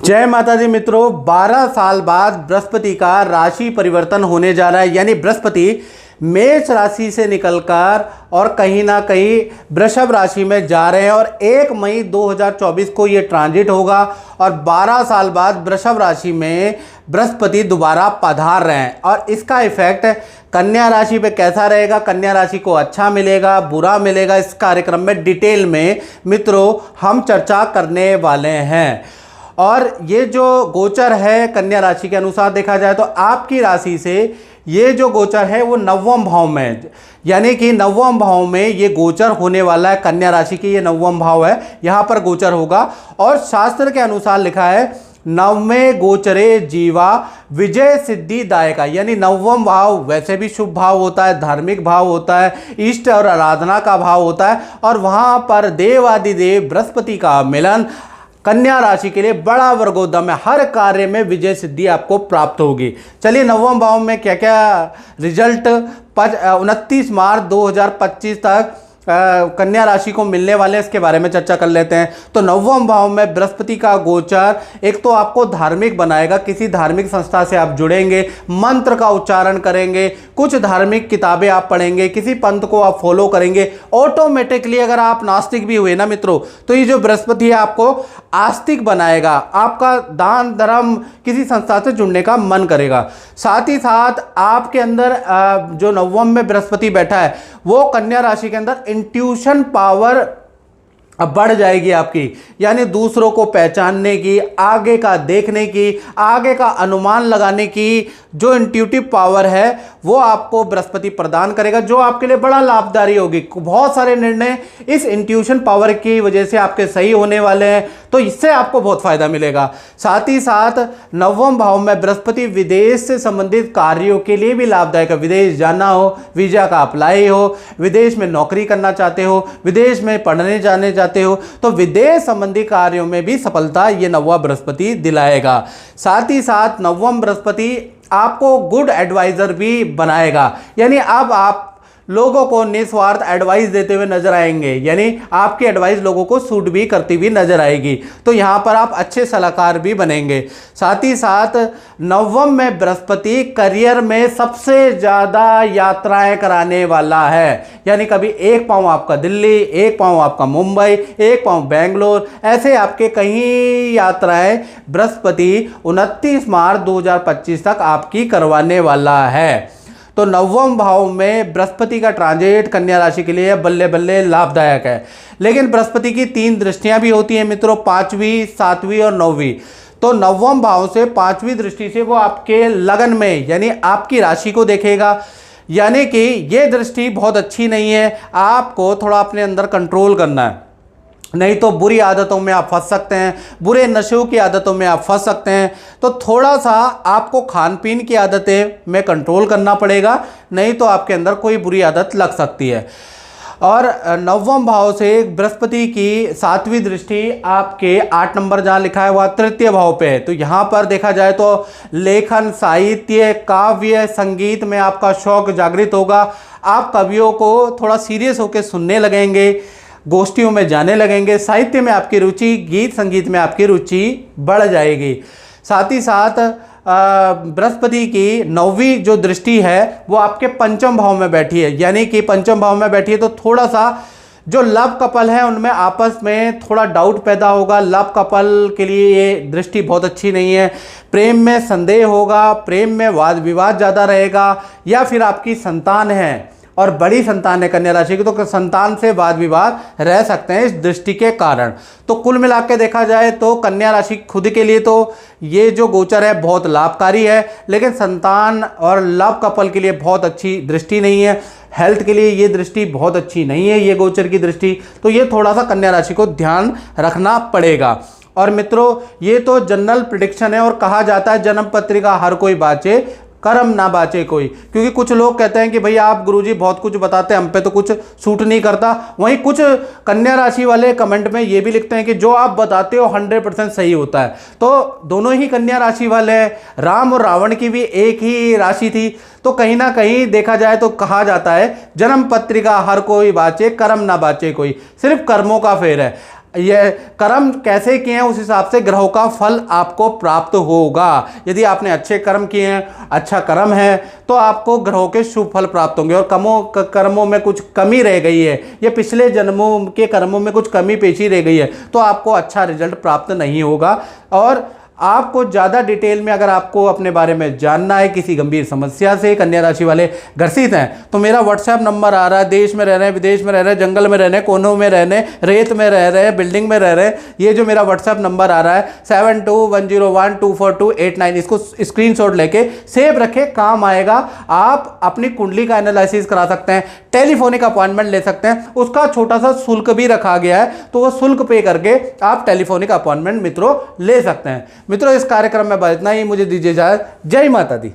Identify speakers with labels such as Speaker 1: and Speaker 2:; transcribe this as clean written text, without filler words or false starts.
Speaker 1: जय माता दी मित्रों, 12 साल बाद बृहस्पति का राशि परिवर्तन होने जा रहा है। यानी बृहस्पति मेष राशि से निकलकर और कहीं ना कहीं वृषभ राशि में जा रहे हैं और 1 मई 2024 को ये ट्रांजिट होगा और 12 साल बाद वृषभ राशि में बृहस्पति दोबारा पधार रहे हैं। और इसका इफेक्ट कन्या राशि पे कैसा रहेगा, कन्या राशि को अच्छा मिलेगा, बुरा मिलेगा, इस कार्यक्रम में डिटेल में मित्रों हम चर्चा करने वाले हैं। और ये जो गोचर है कन्या राशि के अनुसार देखा जाए तो आपकी राशि से ये जो गोचर है वो 9वें भाव में, यानी कि 9वें भाव में ये गोचर होने वाला है। कन्या राशि की ये 9वां भाव है, यहाँ पर गोचर होगा। और शास्त्र के अनुसार लिखा है 9वें गोचरे जीवा विजय सिद्धि दायका, यानी 9वां भाव वैसे भी शुभ भाव होता है, धार्मिक भाव होता है, इष्ट और आराधना का भाव होता है। और वहाँ पर देवादिदेव बृहस्पति का मिलन कन्या राशि के लिए बड़ा वर्गोदम है। हर कार्य में विजय सिद्धि आपको प्राप्त होगी। चलिए 9वें भाव में क्या क्या रिजल्ट 29 मार्च 2025 तक कन्या राशि को मिलने वाले हैं, इसके बारे में चर्चा कर लेते हैं। तो 9वें भाव में बृहस्पति का गोचर एक तो आपको धार्मिक बनाएगा, किसी धार्मिक संस्था से आप जुड़ेंगे, मंत्र का उच्चारण करेंगे, कुछ धार्मिक किताबें आप पढ़ेंगे, किसी पंथ को आप फॉलो करेंगे। ऑटोमेटिकली अगर आप नास्तिक भी हुए ना मित्रों, तो ये जो बृहस्पति है आपको आस्तिक बनाएगा, आपका दान धर्म किसी संस्था से जुड़ने का मन करेगा। साथ ही साथ आपके अंदर जो 9वें में बृहस्पति बैठा है वो कन्या राशि के अंदर इंट्यूशन पावर अब बढ़ जाएगी आपकी, यानी दूसरों को पहचानने की, आगे का देखने की, आगे का अनुमान लगाने की जो इंट्यूटिव पावर है वो आपको बृहस्पति प्रदान करेगा, जो आपके लिए बड़ा लाभकारी होगी। बहुत सारे निर्णय इस इंट्यूशन पावर की वजह से आपके सही होने वाले हैं, तो इससे आपको बहुत फायदा मिलेगा। साथ ही साथ 9वें भाव में बृहस्पति विदेश से संबंधित कार्यों के लिए भी लाभदायक है। विदेश जाना हो, वीजा का अप्लाई हो, विदेश में नौकरी करना चाहते हो, विदेश में पढ़ने जाने जाते हो, तो विदेश संबंधी कार्यों में भी सफलता ये 9वां बृहस्पति दिलाएगा। साथ ही साथ 9वां बृहस्पति आपको गुड एडवाइजर भी बनाएगा, यानी अब आप लोगों को निस्वार्थ एडवाइस देते हुए नजर आएंगे, यानी आपकी एडवाइस लोगों को सूट भी करती हुई नजर आएगी, तो यहाँ पर आप अच्छे सलाहकार भी बनेंगे। साथ ही साथ 9वें में बृहस्पति करियर में सबसे ज़्यादा यात्राएं कराने वाला है, यानी कभी एक पाँव आपका दिल्ली, एक पाँव आपका मुंबई, एक पाँव बेंगलोर, ऐसे आपके कई यात्राएं बृहस्पति 29 मार्च 2025 तक आपकी करवाने वाला है। तो 9वें भाव में बृहस्पति का ट्रांजिट कन्या राशि के लिए बल्ले बल्ले लाभदायक है। लेकिन बृहस्पति की 3 दृष्टियां भी होती हैं मित्रों, 5वीं, 7वीं और 9वीं। तो 9वें भाव से 5वीं दृष्टि से वो आपके लगन में, यानी आपकी राशि को देखेगा, यानी कि ये दृष्टि बहुत अच्छी नहीं है। आपको थोड़ा अपने अंदर कंट्रोल करना है, नहीं तो बुरी आदतों में आप फंस सकते हैं, बुरे नशों की आदतों में आप फंस सकते हैं। तो थोड़ा सा आपको खान पीन की आदतें में कंट्रोल करना पड़ेगा, नहीं तो आपके अंदर कोई बुरी आदत लग सकती है। और 9वें भाव से बृहस्पति की 7वीं दृष्टि आपके 8 नंबर जहाँ लिखा है वह तृतीय भाव पे है। तो यहाँ पर देखा जाए तो लेखन, साहित्य, काव्य, संगीत में आपका शौक जागृत होगा। आप कवियों को थोड़ा सीरियस होकर सुनने लगेंगे, गोष्ठियों में जाने लगेंगे, साहित्य में आपकी रुचि, गीत संगीत में आपकी रुचि बढ़ जाएगी। साथ ही साथ बृहस्पति की 9वीं जो दृष्टि है वो आपके 5वें भाव में बैठी है, यानी कि 5वें भाव में बैठी है तो थोड़ा सा जो लव कपल है उनमें आपस में थोड़ा डाउट पैदा होगा। लव कपल के लिए ये दृष्टि बहुत अच्छी नहीं है। प्रेम में संदेह होगा, प्रेम में वाद विवाद ज़्यादा रहेगा, या फिर आपकी संतान है और बड़ी संतान है कन्या राशि की, तो संतान से वाद विवाद रह सकते हैं इस दृष्टि के कारण। तो कुल मिला के देखा जाए तो कन्या राशि खुद के लिए तो ये जो गोचर है बहुत लाभकारी है, लेकिन संतान और लव कपल के लिए बहुत अच्छी दृष्टि नहीं है। हेल्थ के लिए ये दृष्टि बहुत अच्छी नहीं है, ये गोचर की दृष्टि, तो ये थोड़ा सा कन्या राशि को ध्यान रखना पड़ेगा। और मित्रों ये तो जनरल प्रेडिक्शन है और कहा जाता है जन्म पत्रिका हर कोई बाँचे, कर्म ना बाचे कोई। क्योंकि कुछ लोग कहते हैं कि भाई आप गुरुजी बहुत कुछ बताते हैं, हम पे तो कुछ सूट नहीं करता। वहीं कुछ कन्या राशि वाले कमेंट में ये भी लिखते हैं कि जो आप बताते हो 100% सही होता है। तो दोनों ही कन्या राशि वाले हैं, राम और रावण की भी एक ही राशि थी, तो कहीं ना कहीं देखा जाए तो कहा जाता है जन्म पत्रिका हर कोई बाचे, कर्म ना बाचे कोई, सिर्फ कर्मों का फेर है। ये कर्म कैसे किए हैं उस हिसाब से ग्रहों का फल आपको प्राप्त होगा। यदि आपने अच्छे कर्म किए हैं, अच्छा कर्म है, तो आपको ग्रहों के शुभ फल प्राप्त होंगे। और कर्मों में कुछ कमी रह गई है, ये पिछले जन्मों के कर्मों में कुछ कमी पेशी रह गई है, तो आपको अच्छा रिजल्ट प्राप्त नहीं होगा। और आपको ज़्यादा डिटेल में अगर आपको अपने बारे में जानना है, किसी गंभीर समस्या से कन्या राशि वाले ग्रसित हैं, तो मेरा व्हाट्सएप नंबर आ रहा है। देश में रह रहे हैं, विदेश में रह रहे हैं, जंगल में रह रहे हैं, कोनों में रह रहे हैं, रेत में रह रहे हैं, बिल्डिंग में रह रहे हैं, ये जो मेरा व्हाट्सएप नंबर आ रहा है 7210124289, इसको स्क्रीनशॉट लेके सेव रखें, काम आएगा। आप अपनी कुंडली का एनालिसिस करा सकते हैं, टेलीफोनिक अपॉइंटमेंट ले सकते हैं, उसका छोटा सा शुल्क भी रखा गया है, तो वो शुल्क पे करके आप टेलीफोनिक अपॉइंटमेंट मित्रों ले सकते हैं। मित्रों, इस कार्यक्रम में बस इतना ही, मुझे दीजिए इजाजत। जय माता दी।